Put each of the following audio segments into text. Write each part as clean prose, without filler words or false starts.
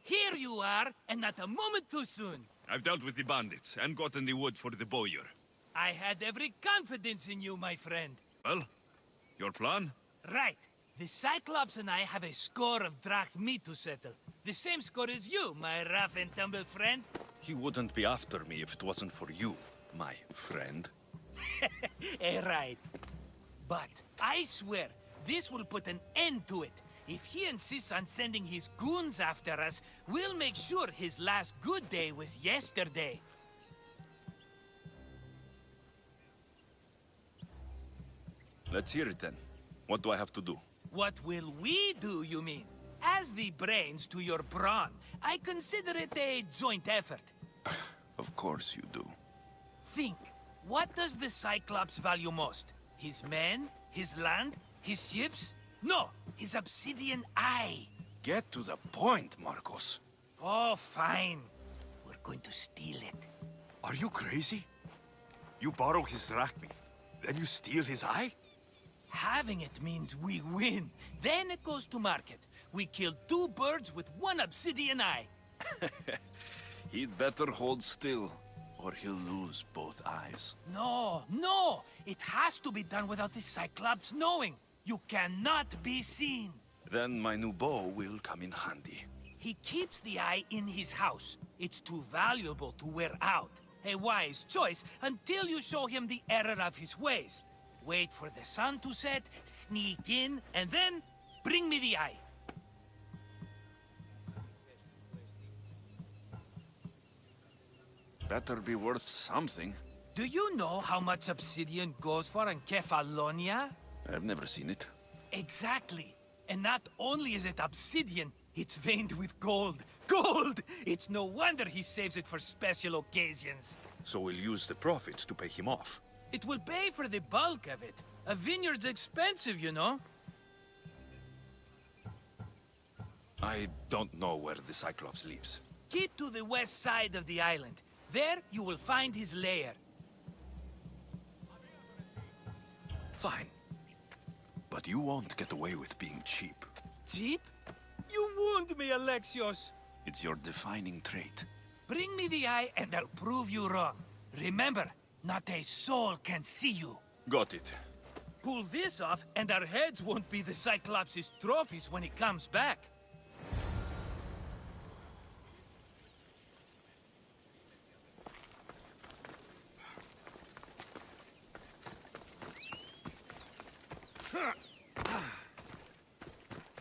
Here you are, and not a moment too soon. I've dealt with the bandits and gotten the wood for the bowyer. I had every confidence in you, my friend. Well, your plan? Right. The Cyclops and I have a score of drachmi to settle. The same score as you, my rough and tumble friend. He wouldn't be after me if it wasn't for you, my friend. Right. But I swear, this will put an end to it. If he insists on sending his goons after us, we'll make sure his last good day was yesterday. Let's hear it then. What do I have to do? What will we do, you mean? As the brains to your brawn, I consider it a joint effort. Of course you do. Think, what does the Cyclops value most? His men? His land? His ships? No, his obsidian eye. Get to the point, Marcos. Oh, fine. We're going to steal it. Are you crazy? You borrow his drachmi, then you steal his eye? Having it means we win. Then it goes to market. We kill 2 birds with 1 obsidian eye. He'd better hold still, or he'll lose both eyes. No, no! It has to be done without the Cyclops knowing. You cannot be seen. Then my new bow will come in handy. He keeps the eye in his house. It's too valuable to wear out. A wise choice until you show him the error of his ways. Wait for the sun to set, sneak in, and then bring me the eye. Better be worth something. Do you know how much obsidian goes for in Kefalonia? I've never seen it. Exactly. And not only is it obsidian, it's veined with gold. Gold! It's no wonder he saves it for special occasions. So we'll use the profits to pay him off. It will pay for the bulk of it. A vineyard's expensive, you know. I don't know where the Cyclops lives. Keep to the west side of the island. There, you will find his lair. Fine. But you won't get away with being cheap. Cheap? You wound me, Alexios. It's your defining trait. Bring me the eye and I'll prove you wrong. Remember, not a soul can see you. Got it. Pull this off and our heads won't be the Cyclops' trophies when he comes back.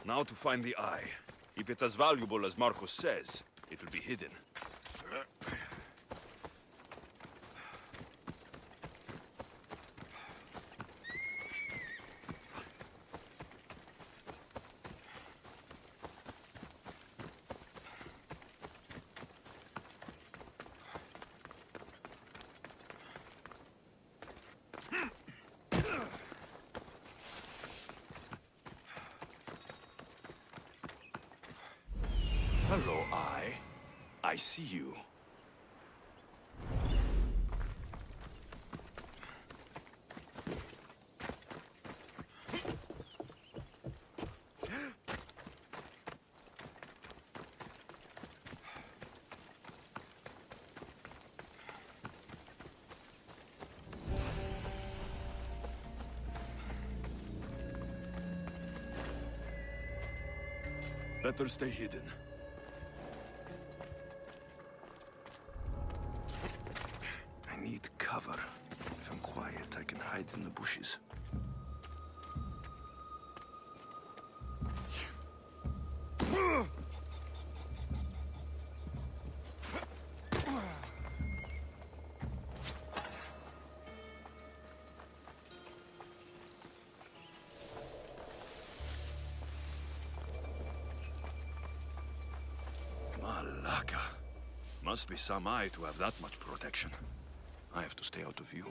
Now to find the eye. If it's as valuable as Marcos says, it will be hidden. Hello, Eye. I see you. Better stay hidden. I need cover. If I'm quiet, I can hide in the bushes. Malaka. Must be some eye to have that much protection. I have to stay out of view.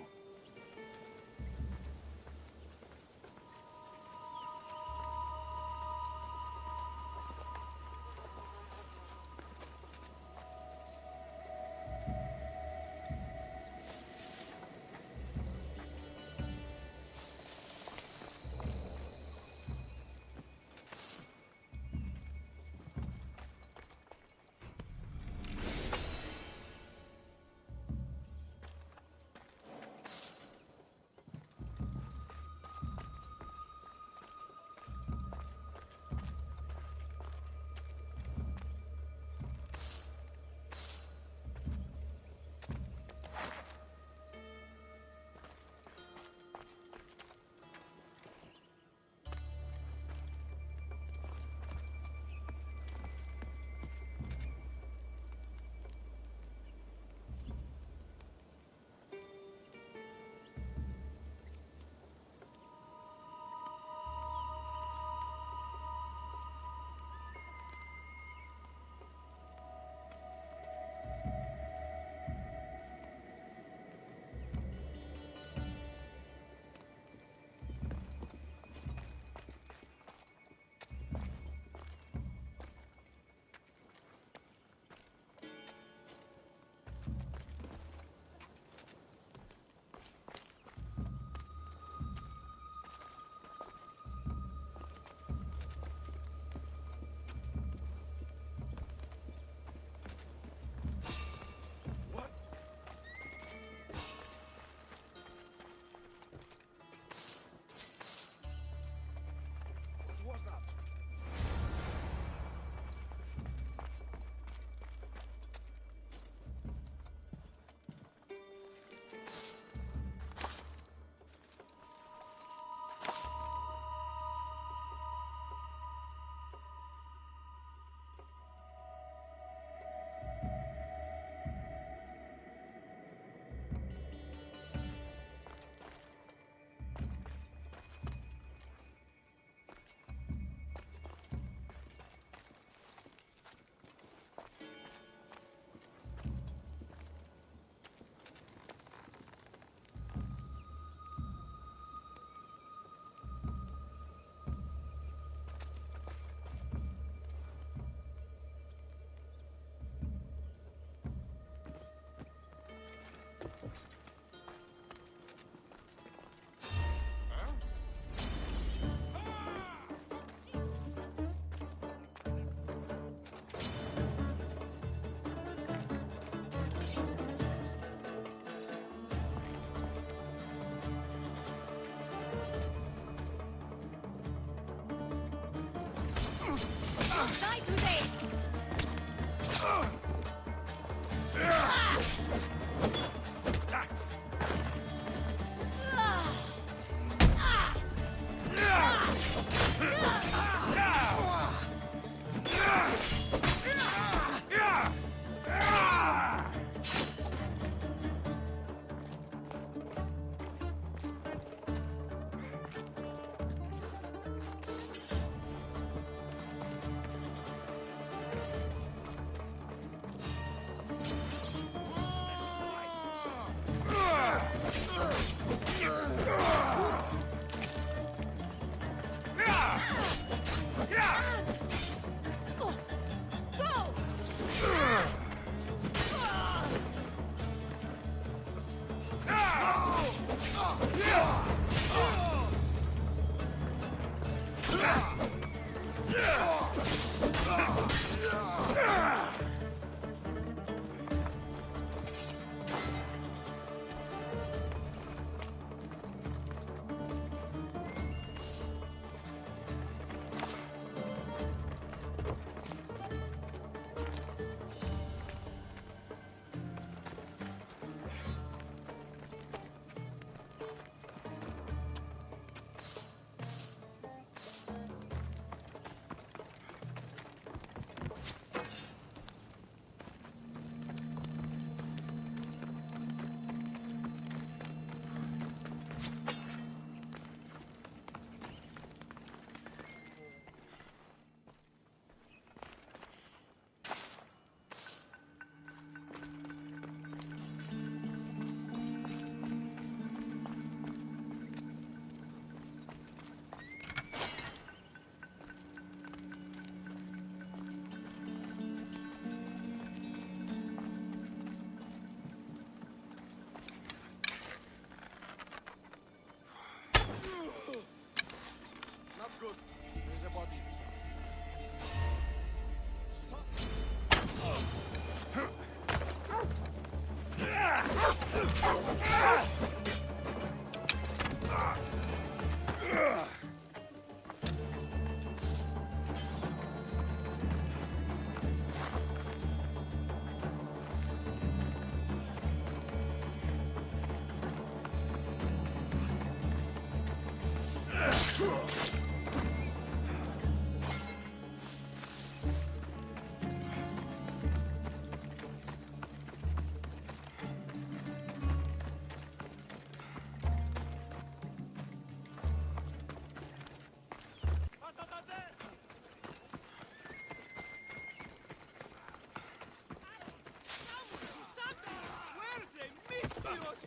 Die today!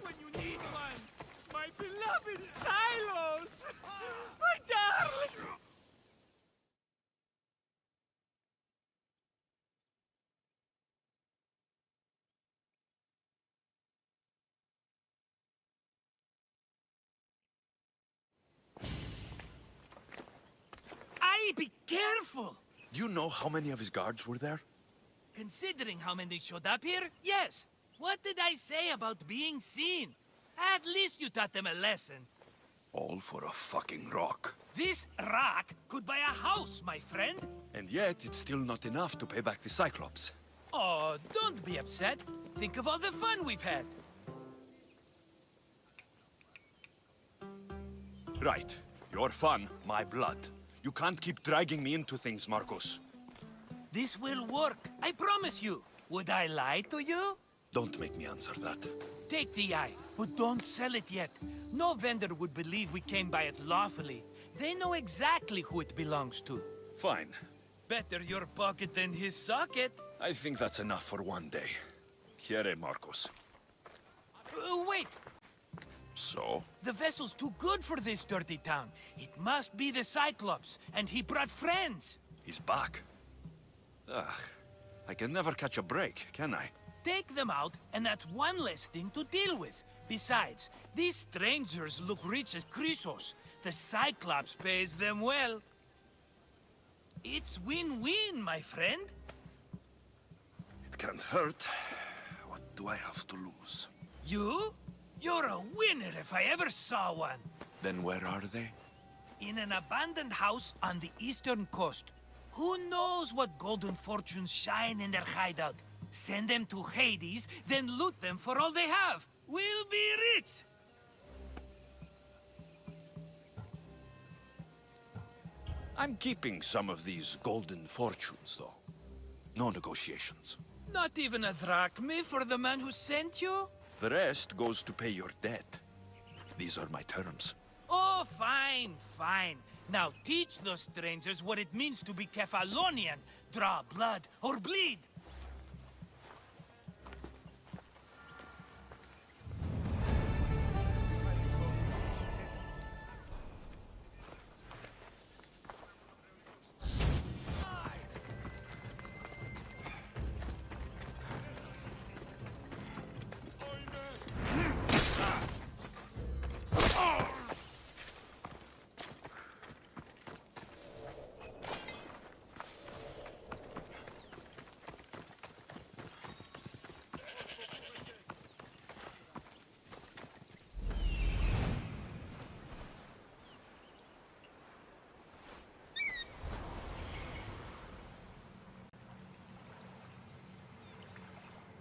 When you need one! My beloved silos! My darling! Aye, be careful! Do you know how many of his guards were there? Considering how many showed up here, yes. What did I say about being seen? At least you taught them a lesson. All for a fucking rock. This rock could buy a house, my friend. And yet, it's still not enough to pay back the Cyclops. Oh, don't be upset. Think of all the fun we've had. Right. Your fun, my blood. You can't keep dragging me into things, Marcos. This will work, I promise you. Would I lie to you? Don't make me answer that. Take the eye, but don't sell it yet. No vendor would believe we came by it lawfully. They know exactly who it belongs to. Fine. Better your pocket than his socket. I think that's enough for one day. Here, Marcos. Wait! So? The vessel's too good for this dirty town. It must be the Cyclops, and he brought friends. He's back. Ugh. I can never catch a break, can I? Take them out, and that's one less thing to deal with. Besides, these strangers look rich as Chrysos. The Cyclops pays them well. It's win-win, my friend. It can't hurt. What do I have to lose? You? You're a winner if I ever saw one. Then where are they? In an abandoned house on the eastern coast. Who knows what golden fortunes shine in their hideout? Send them to Hades, then loot them for all they have. We'll be rich! I'm keeping some of these golden fortunes, though. No negotiations. Not even a drachme for the man who sent you? The rest goes to pay your debt. These are my terms. Oh, fine, fine. Now teach those strangers what it means to be Kefalonian. Draw blood or bleed.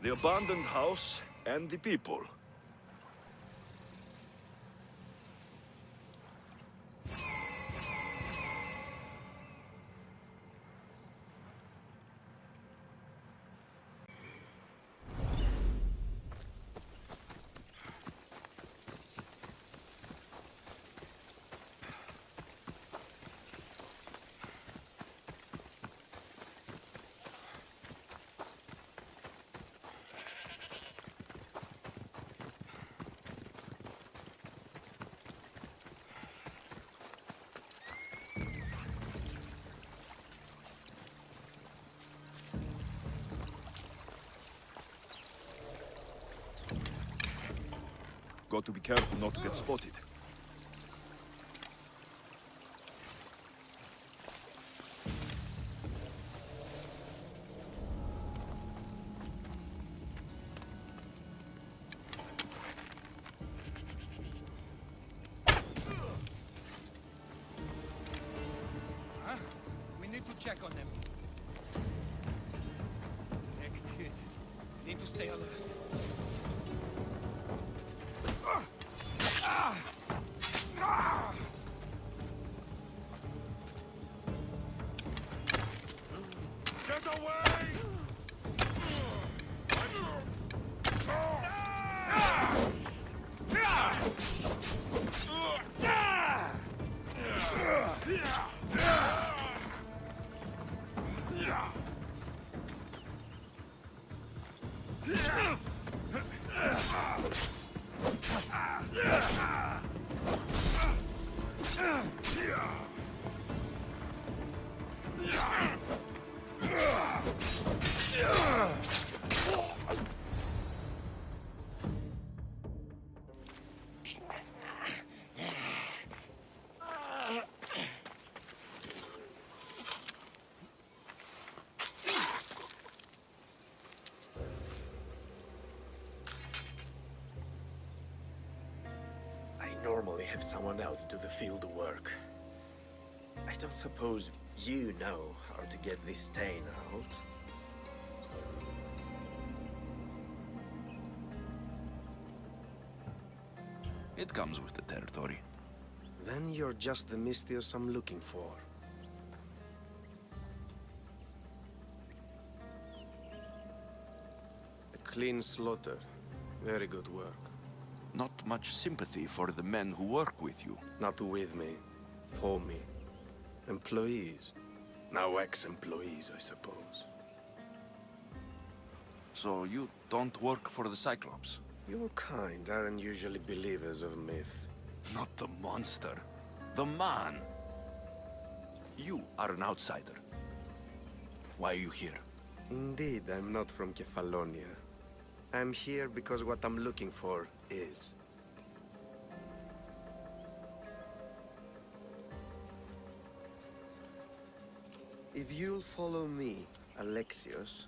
The abandoned house and the people. Got to be careful not to get spotted. We need to check on them. Need to stay alert. Get away! I normally have someone else do the field work. I don't suppose you know how to get this stain out? It comes with the territory. Then you're just the Mystios I'm looking for. A clean slaughter. Very good work. Not much sympathy for the men who work with you. Not with me. For me. Employees. Now ex-employees, I suppose. So you don't work for the Cyclops? Your kind aren't usually believers of myth. Not the monster. The man. You are an outsider. Why are you here? Indeed, I'm not from Kefalonia. I'm here because what I'm looking for is. If you'll follow me, Alexios...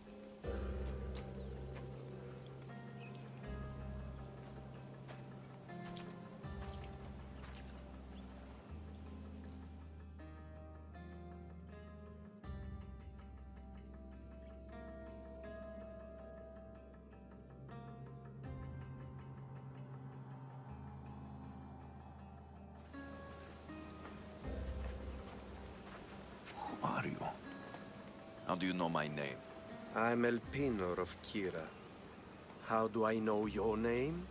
How do you know my name? I'm Elpinor of Kira. How do I know your name?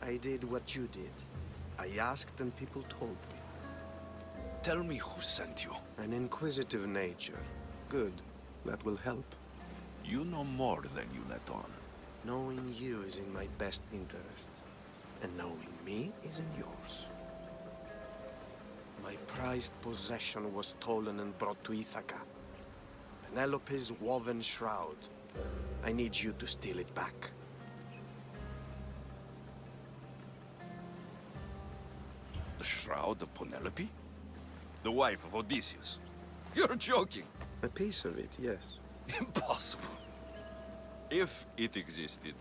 I did what you did. I asked and people told me. Tell me who sent you. An inquisitive nature. Good. That will help. You know more than you let on. Knowing you is in my best interest. And knowing me is in yours. My prized possession was stolen and brought to Ithaca. Penelope's woven shroud. I need you to steal it back. The shroud of Penelope? The wife of Odysseus? You're joking. A piece of it, yes. Impossible. If it existed,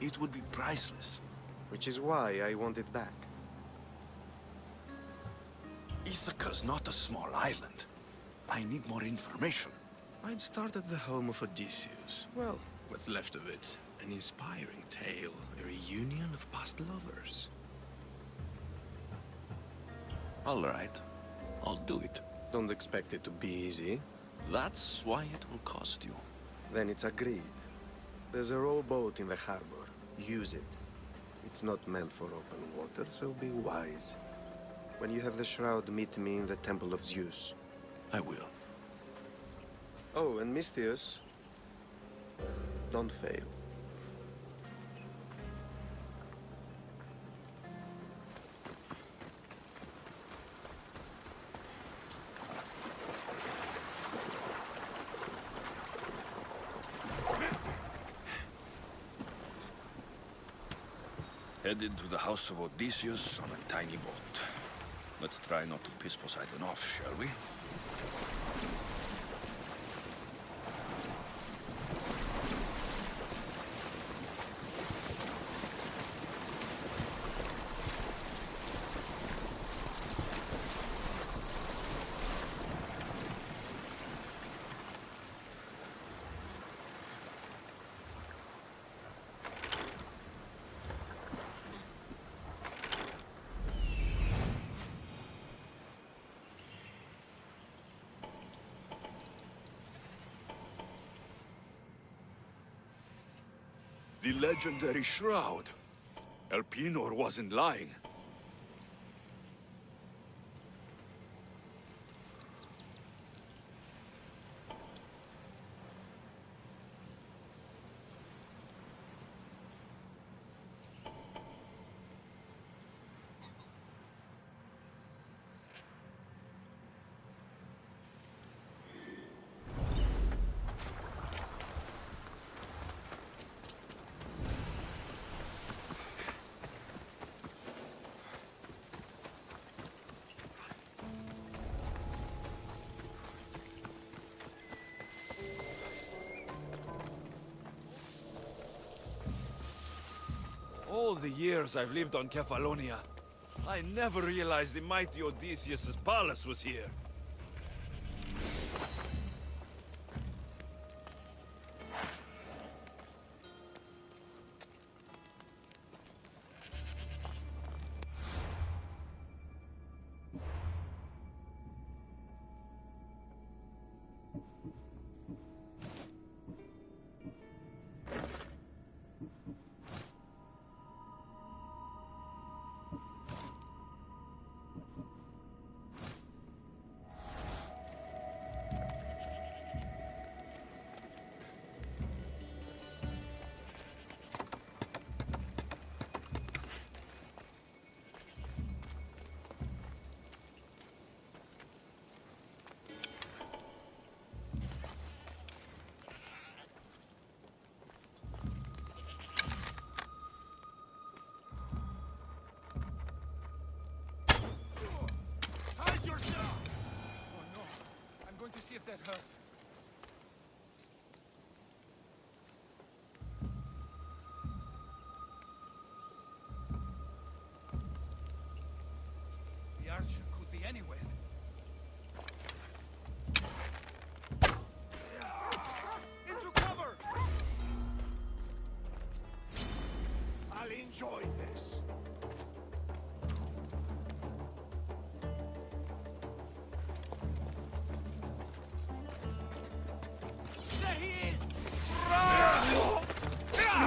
it would be priceless. Which is why I want it back. Ithaca's not a small island. I need more information. I'd start at the home of Odysseus. Well, what's left of it? An inspiring tale, a reunion of past lovers. All right. I'll do it. Don't expect it to be easy. That's why it will cost you. Then it's agreed. There's a rowboat in the harbor. Use it. It's not meant for open water, so be wise. When you have the shroud, meet me in the Temple of Zeus. I will. Oh, and Misthios, don't fail. Headed to the house of Odysseus on a tiny boat. Let's try not to piss Poseidon off, shall we? The legendary shroud. Elpinor wasn't lying. All the years I've lived on Kefalonia, I never realized the mighty Odysseus' palace was here.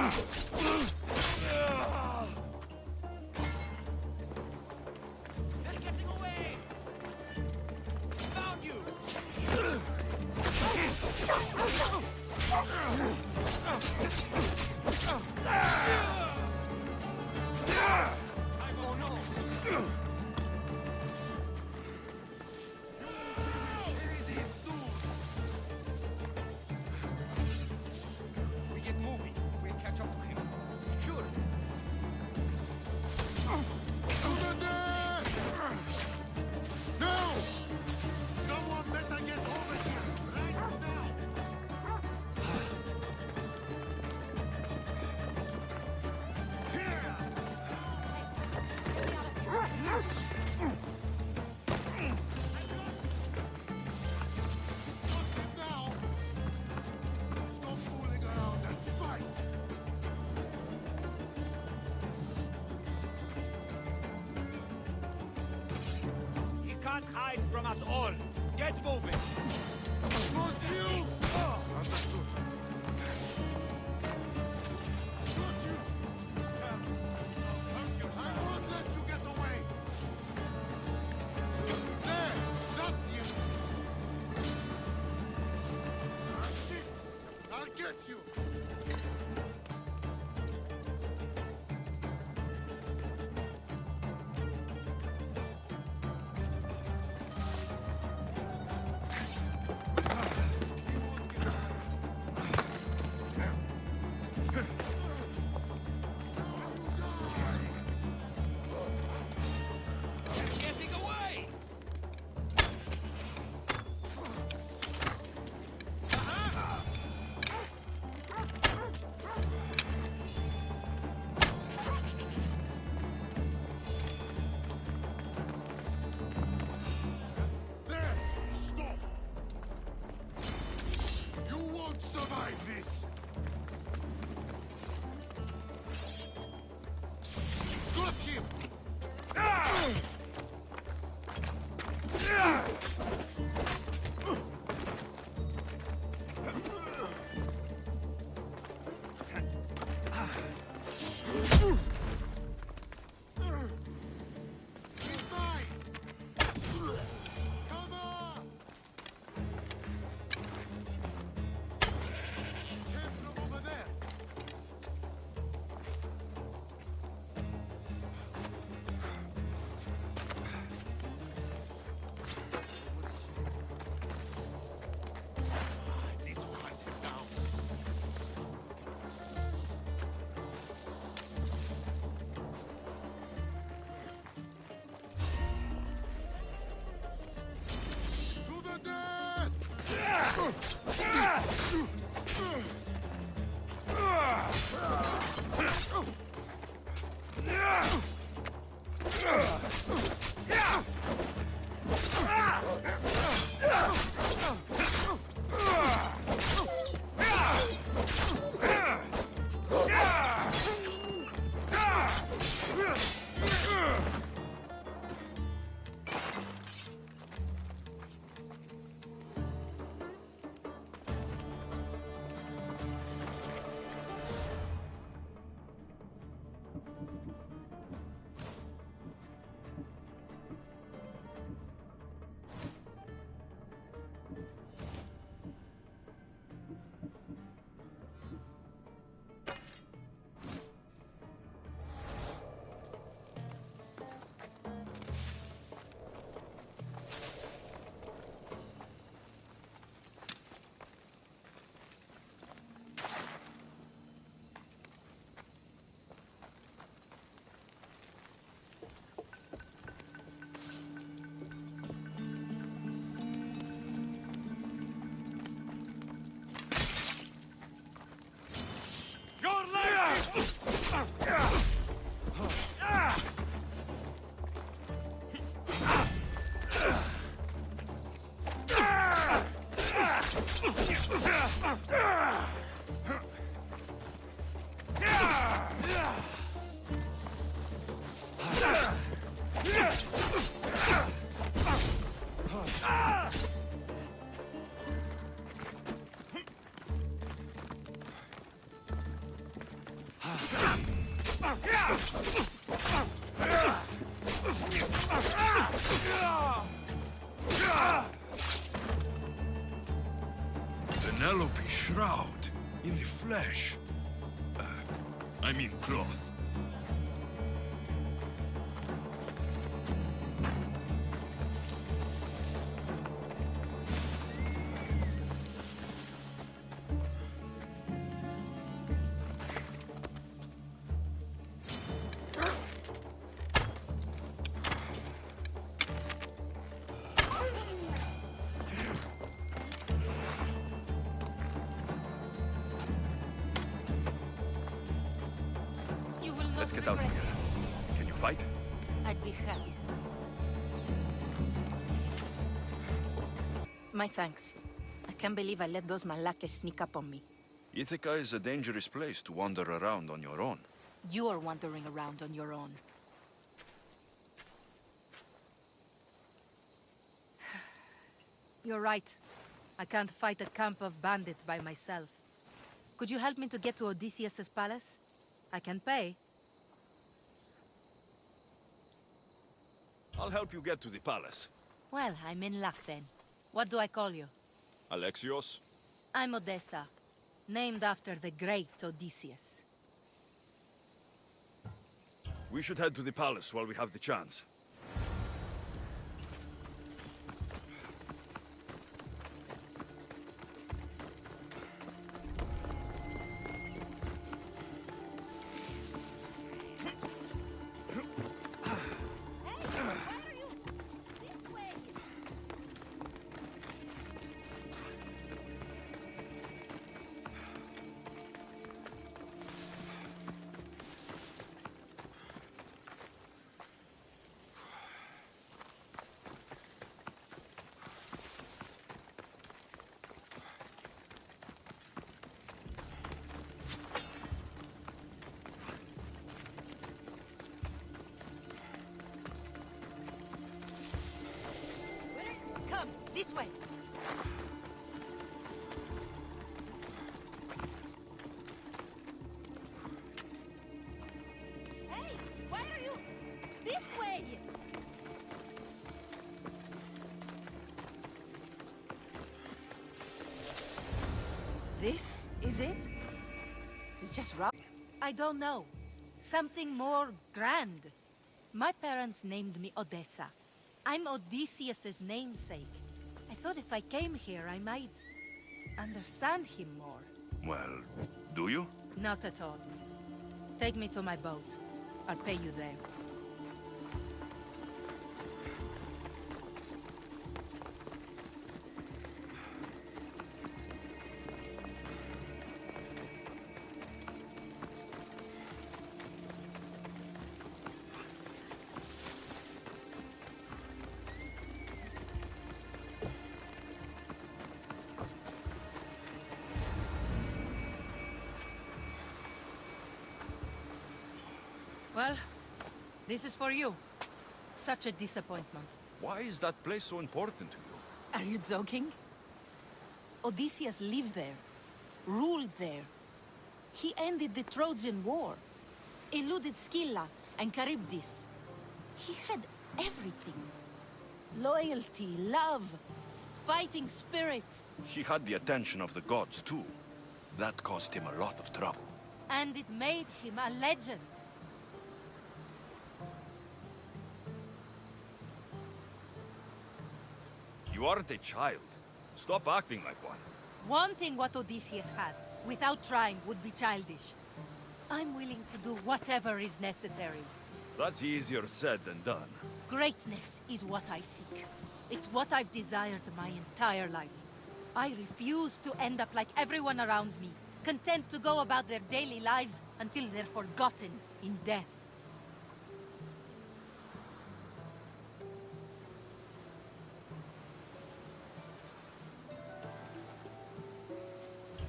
They're getting away! Found you! Oh no! We get moving. We'll catch up to him. Sure. No! Someone better get over here right now! Now! Stop fooling around and fight! He can't hide from us all. Get moving. Refuse! Understood. Shoot you! I won't let you get away! There! That's you! Ah, shit! I'll get you! Getting away! There! Stop! You won't survive this! Got him! He's mine! Cover! Came from over there! I need to hunt him down. To the death! Penelope shroud in the flesh. I mean cloth. You will not Let's get out of regret here. Can you fight? it. I'd be happy to. My thanks. I can't believe I let those Malakas sneak up on me. Ithaca is a dangerous place to wander around on your own. You are wandering around on your own. You're right. I can't fight a camp of bandits by myself. Could you help me to get to Odysseus's palace? I can pay. I'll help you get to the palace. Well, I'm in luck then. What do I call you? Alexios? I'm Odessa, named after the great Odysseus. We should head to the palace while we have the chance. Come, this way. Hey, why are you? This way! This is it? It's just rough. I don't know. Something more grand. My parents named me Odessa. I'm Odysseus's namesake. I thought if I came here, I might understand him more. Well, do you? Not at all. Take me to my boat. I'll pay you there. Well, this is for you. Such a disappointment. Why is that place so important to you? Are you joking? Odysseus lived there, ruled there. He ended the Trojan War, eluded Scylla and Charybdis. He had everything. Loyalty, love, fighting spirit. He had the attention of the gods, too. That caused him a lot of trouble. And it made him a legend. You aren't a child. Stop acting like one. Wanting what Odysseus had, without trying, would be childish. I'm willing to do whatever is necessary. That's easier said than done. Greatness is what I seek. It's what I've desired my entire life. I refuse to end up like everyone around me, content to go about their daily lives until they're forgotten in death.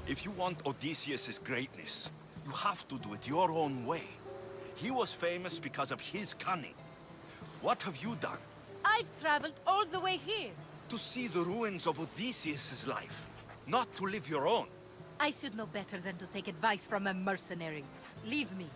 If you want Odysseus' greatness, you have to do it your own way. He was famous because of his cunning. What have you done? I've traveled all the way here. To see the ruins of Odysseus' life, not to live your own. I should know better than to take advice from a mercenary. Leave me.